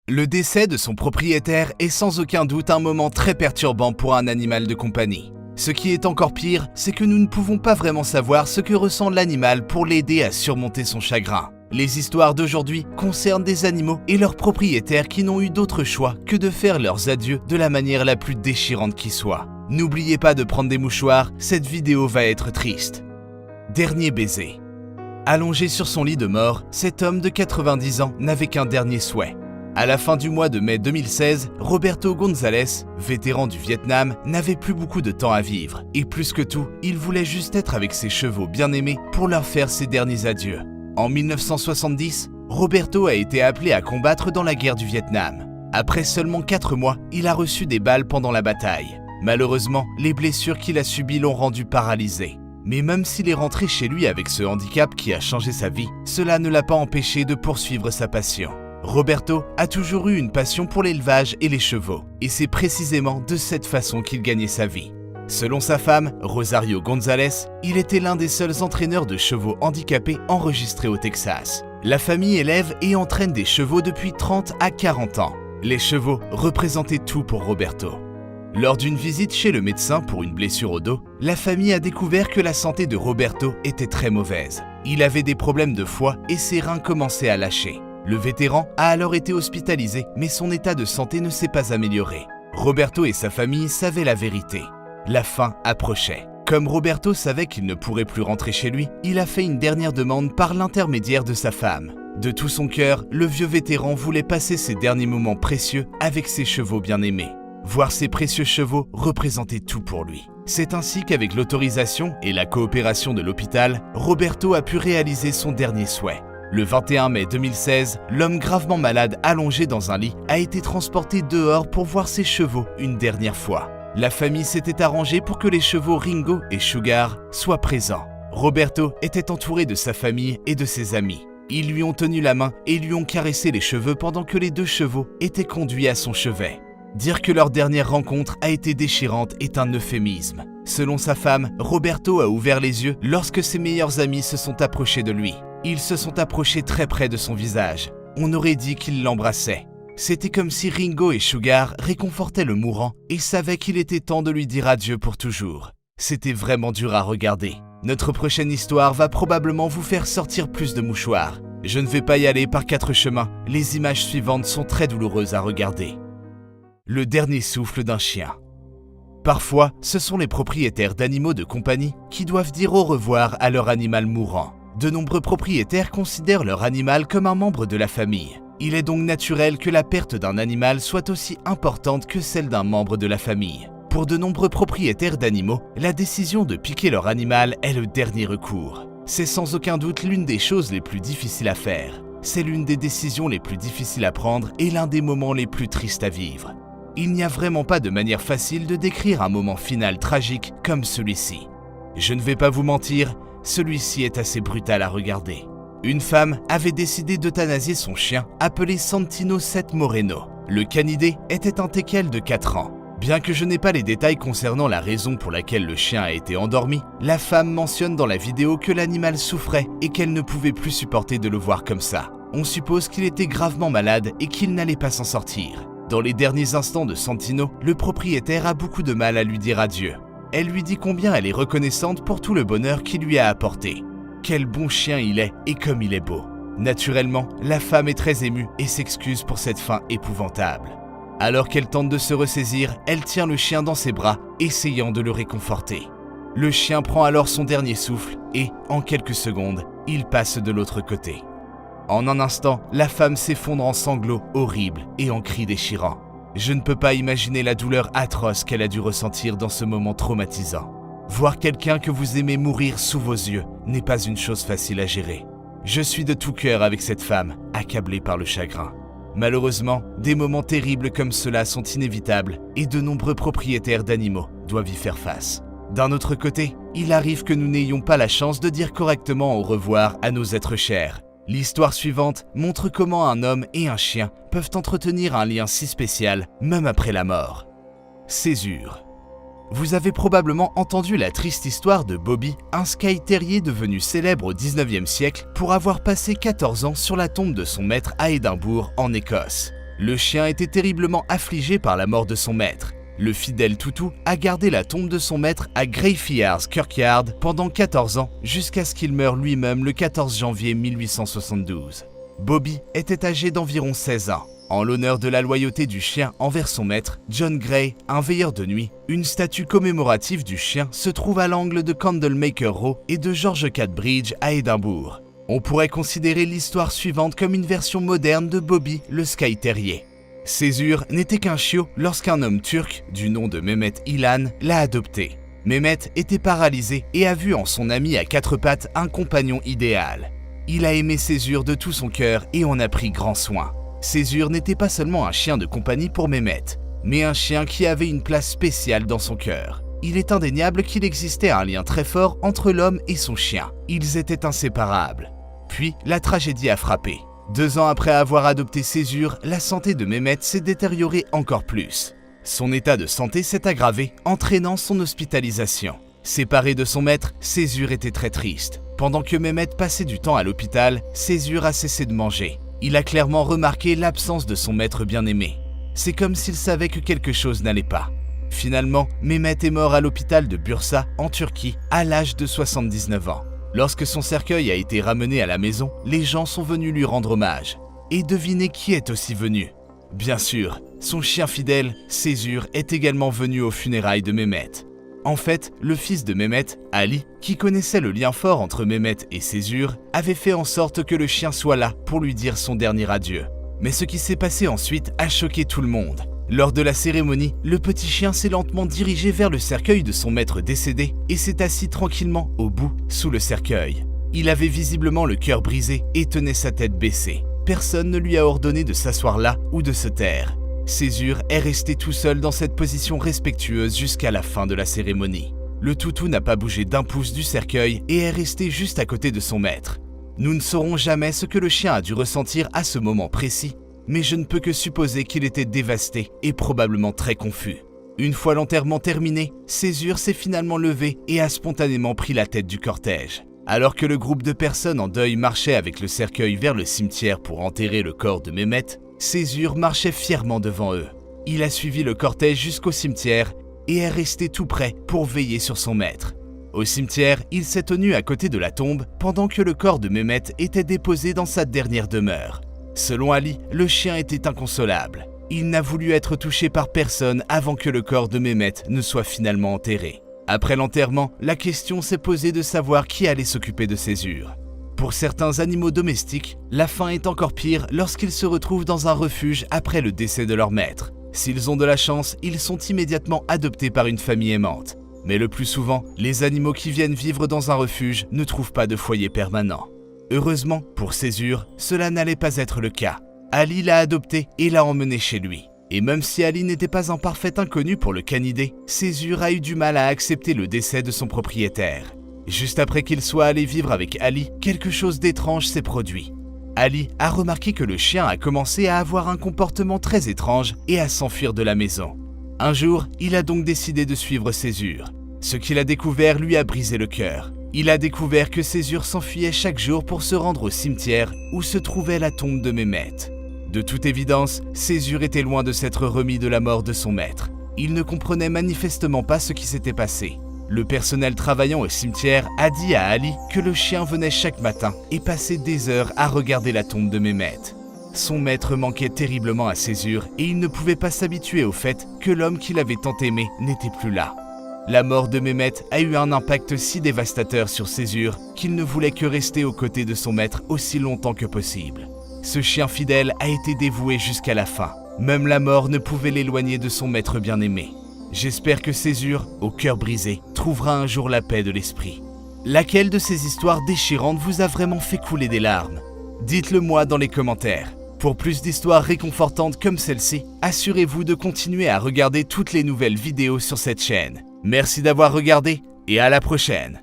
Le décès de son propriétaire est sans aucun doute un moment très perturbant pour un animal de compagnie. Ce qui est encore pire, c'est que nous ne pouvons pas vraiment savoir ce que ressent l'animal pour l'aider à surmonter son chagrin. Les histoires d'aujourd'hui concernent des animaux et leurs propriétaires qui n'ont eu d'autre choix que de faire leurs adieux de la manière la plus déchirante qui soit. N'oubliez pas de prendre des mouchoirs, cette vidéo va être triste. Dernier baiser. Allongé sur son lit de mort, cet homme de 90 ans n'avait qu'un dernier souhait. À la fin du mois de mai 2016, Roberto González, vétéran du Vietnam, n'avait plus beaucoup de temps à vivre. Et plus que tout, il voulait juste être avec ses chevaux bien-aimés pour leur faire ses derniers adieux. En 1970, Roberto a été appelé à combattre dans la guerre du Vietnam. Après seulement 4 mois, il a reçu des balles pendant la bataille. Malheureusement, les blessures qu'il a subies l'ont rendu paralysé. Mais même s'il est rentré chez lui avec ce handicap qui a changé sa vie, cela ne l'a pas empêché de poursuivre sa passion. Roberto a toujours eu une passion pour l'élevage et les chevaux, et c'est précisément de cette façon qu'il gagnait sa vie. Selon sa femme, Rosario González, il était l'un des seuls entraîneurs de chevaux handicapés enregistrés au Texas. La famille élève et entraîne des chevaux depuis 30 à 40 ans. Les chevaux représentaient tout pour Roberto. Lors d'une visite chez le médecin pour une blessure au dos, la famille a découvert que la santé de Roberto était très mauvaise. Il avait des problèmes de foie et ses reins commençaient à lâcher. Le vétéran a alors été hospitalisé, mais son état de santé ne s'est pas amélioré. Roberto et sa famille savaient la vérité. La fin approchait. Comme Roberto savait qu'il ne pourrait plus rentrer chez lui, il a fait une dernière demande par l'intermédiaire de sa femme. De tout son cœur, le vieux vétéran voulait passer ses derniers moments précieux avec ses chevaux bien-aimés. Voir ses précieux chevaux représentait tout pour lui. C'est ainsi qu'avec l'autorisation et la coopération de l'hôpital, Roberto a pu réaliser son dernier souhait. Le 21 mai 2016, l'homme gravement malade allongé dans un lit a été transporté dehors pour voir ses chevaux une dernière fois. La famille s'était arrangée pour que les chevaux Ringo et Sugar soient présents. Roberto était entouré de sa famille et de ses amis. Ils lui ont tenu la main et lui ont caressé les cheveux pendant que les 2 chevaux étaient conduits à son chevet. Dire que leur dernière rencontre a été déchirante est un euphémisme. Selon sa femme, Roberto a ouvert les yeux lorsque ses meilleurs amis se sont approchés de lui. Ils se sont approchés très près de son visage. On aurait dit qu'ils l'embrassaient. C'était comme si Ringo et Sugar réconfortaient le mourant et savaient qu'il était temps de lui dire adieu pour toujours. C'était vraiment dur à regarder. Notre prochaine histoire va probablement vous faire sortir plus de mouchoirs. Je ne vais pas y aller par 4 chemins. Les images suivantes sont très douloureuses à regarder. Le dernier souffle d'un chien. Parfois, ce sont les propriétaires d'animaux de compagnie qui doivent dire au revoir à leur animal mourant. De nombreux propriétaires considèrent leur animal comme un membre de la famille. Il est donc naturel que la perte d'un animal soit aussi importante que celle d'un membre de la famille. Pour de nombreux propriétaires d'animaux, la décision de piquer leur animal est le dernier recours. C'est sans aucun doute l'une des choses les plus difficiles à faire. C'est l'une des décisions les plus difficiles à prendre et l'un des moments les plus tristes à vivre. Il n'y a vraiment pas de manière facile de décrire un moment final tragique comme celui-ci. Je ne vais pas vous mentir, celui-ci est assez brutal à regarder. Une femme avait décidé d'euthanasier son chien, appelé Santino Seth Moreno. Le canidé était un teckel de 4 ans. Bien que je n'ai pas les détails concernant la raison pour laquelle le chien a été endormi, la femme mentionne dans la vidéo que l'animal souffrait et qu'elle ne pouvait plus supporter de le voir comme ça. On suppose qu'il était gravement malade et qu'il n'allait pas s'en sortir. Dans les derniers instants de Santino, le propriétaire a beaucoup de mal à lui dire adieu. Elle lui dit combien elle est reconnaissante pour tout le bonheur qu'il lui a apporté. Quel bon chien il est et comme il est beau. Naturellement, la femme est très émue et s'excuse pour cette fin épouvantable. Alors qu'elle tente de se ressaisir, elle tient le chien dans ses bras, essayant de le réconforter. Le chien prend alors son dernier souffle et, en quelques secondes, il passe de l'autre côté. En un instant, la femme s'effondre en sanglots horribles et en cris déchirants. Je ne peux pas imaginer la douleur atroce qu'elle a dû ressentir dans ce moment traumatisant. Voir quelqu'un que vous aimez mourir sous vos yeux n'est pas une chose facile à gérer. Je suis de tout cœur avec cette femme, accablée par le chagrin. Malheureusement, des moments terribles comme cela sont inévitables et de nombreux propriétaires d'animaux doivent y faire face. D'un autre côté, il arrive que nous n'ayons pas la chance de dire correctement au revoir à nos êtres chers. L'histoire suivante montre comment un homme et un chien peuvent entretenir un lien si spécial, même après la mort. Césure. Vous avez probablement entendu la triste histoire de Bobby, un Skye Terrier devenu célèbre au 19e siècle pour avoir passé 14 ans sur la tombe de son maître à Édimbourg, en Écosse. Le chien était terriblement affligé par la mort de son maître. Le fidèle toutou a gardé la tombe de son maître à Greyfriars Kirkyard pendant 14 ans jusqu'à ce qu'il meure lui-même le 14 janvier 1872. Bobby était âgé d'environ 16 ans. En l'honneur de la loyauté du chien envers son maître, John Gray, un veilleur de nuit, une statue commémorative du chien se trouve à l'angle de Candlemaker Row et de George Cat Bridge à Édimbourg. On pourrait considérer l'histoire suivante comme une version moderne de Bobby le Skye Terrier. Césure n'était qu'un chiot lorsqu'un homme turc, du nom de Mehmet İlhan, l'a adopté. Mehmet était paralysé et a vu en son ami à 4 pattes un compagnon idéal. Il a aimé Césure de tout son cœur et en a pris grand soin. Césure n'était pas seulement un chien de compagnie pour Mehmet, mais un chien qui avait une place spéciale dans son cœur. Il est indéniable qu'il existait un lien très fort entre l'homme et son chien. Ils étaient inséparables. Puis, la tragédie a frappé. 2 ans après avoir adopté Césure, la santé de Mehmet s'est détériorée encore plus. Son état de santé s'est aggravé, entraînant son hospitalisation. Séparé de son maître, Césure était très triste. Pendant que Mehmet passait du temps à l'hôpital, Césure a cessé de manger. Il a clairement remarqué l'absence de son maître bien-aimé. C'est comme s'il savait que quelque chose n'allait pas. Finalement, Mehmet est mort à l'hôpital de Bursa, en Turquie, à l'âge de 79 ans. Lorsque son cercueil a été ramené à la maison, les gens sont venus lui rendre hommage. Et devinez qui est aussi venu? Bien sûr, son chien fidèle, Césure, est également venu aux funérailles de Mehmet. En fait, le fils de Mehmet, Ali, qui connaissait le lien fort entre Mehmet et Césure, avait fait en sorte que le chien soit là pour lui dire son dernier adieu. Mais ce qui s'est passé ensuite a choqué tout le monde. Lors de la cérémonie, le petit chien s'est lentement dirigé vers le cercueil de son maître décédé et s'est assis tranquillement au bout, sous le cercueil. Il avait visiblement le cœur brisé et tenait sa tête baissée. Personne ne lui a ordonné de s'asseoir là ou de se taire. Césure est resté tout seul dans cette position respectueuse jusqu'à la fin de la cérémonie. Le toutou n'a pas bougé d'un pouce du cercueil et est resté juste à côté de son maître. Nous ne saurons jamais ce que le chien a dû ressentir à ce moment précis, mais je ne peux que supposer qu'il était dévasté et probablement très confus. Une fois l'enterrement terminé, Césure s'est finalement levé et a spontanément pris la tête du cortège. Alors que le groupe de personnes en deuil marchait avec le cercueil vers le cimetière pour enterrer le corps de Mehmet, Césure marchait fièrement devant eux. Il a suivi le cortège jusqu'au cimetière et est resté tout près pour veiller sur son maître. Au cimetière, il s'est tenu à côté de la tombe pendant que le corps de Mehmet était déposé dans sa dernière demeure. Selon Ali, le chien était inconsolable. Il n'a voulu être touché par personne avant que le corps de Mehmet ne soit finalement enterré. Après l'enterrement, la question s'est posée de savoir qui allait s'occuper de Césure. Pour certains animaux domestiques, la fin est encore pire lorsqu'ils se retrouvent dans un refuge après le décès de leur maître. S'ils ont de la chance, ils sont immédiatement adoptés par une famille aimante. Mais le plus souvent, les animaux qui viennent vivre dans un refuge ne trouvent pas de foyer permanent. Heureusement, pour Césure, cela n'allait pas être le cas. Ali l'a adopté et l'a emmené chez lui. Et même si Ali n'était pas un parfait inconnu pour le canidé, Césure a eu du mal à accepter le décès de son propriétaire. Juste après qu'il soit allé vivre avec Ali, quelque chose d'étrange s'est produit. Ali a remarqué que le chien a commencé à avoir un comportement très étrange et à s'enfuir de la maison. Un jour, il a donc décidé de suivre Césure. Ce qu'il a découvert lui a brisé le cœur. Il a découvert que Césure s'enfuyait chaque jour pour se rendre au cimetière où se trouvait la tombe de Mehmet. De toute évidence, Césure était loin de s'être remis de la mort de son maître. Il ne comprenait manifestement pas ce qui s'était passé. Le personnel travaillant au cimetière a dit à Ali que le chien venait chaque matin et passait des heures à regarder la tombe de Mehmet. Son maître manquait terriblement à Césure et il ne pouvait pas s'habituer au fait que l'homme qu'il avait tant aimé n'était plus là. La mort de Mehmet a eu un impact si dévastateur sur Césure qu'il ne voulait que rester aux côtés de son maître aussi longtemps que possible. Ce chien fidèle a été dévoué jusqu'à la fin. Même la mort ne pouvait l'éloigner de son maître bien-aimé. J'espère que Césure, au cœur brisé, trouvera un jour la paix de l'esprit. Laquelle de ces histoires déchirantes vous a vraiment fait couler des larmes? Dites-le moi dans les commentaires. Pour plus d'histoires réconfortantes comme celle-ci, assurez-vous de continuer à regarder toutes les nouvelles vidéos sur cette chaîne. Merci d'avoir regardé et à la prochaine.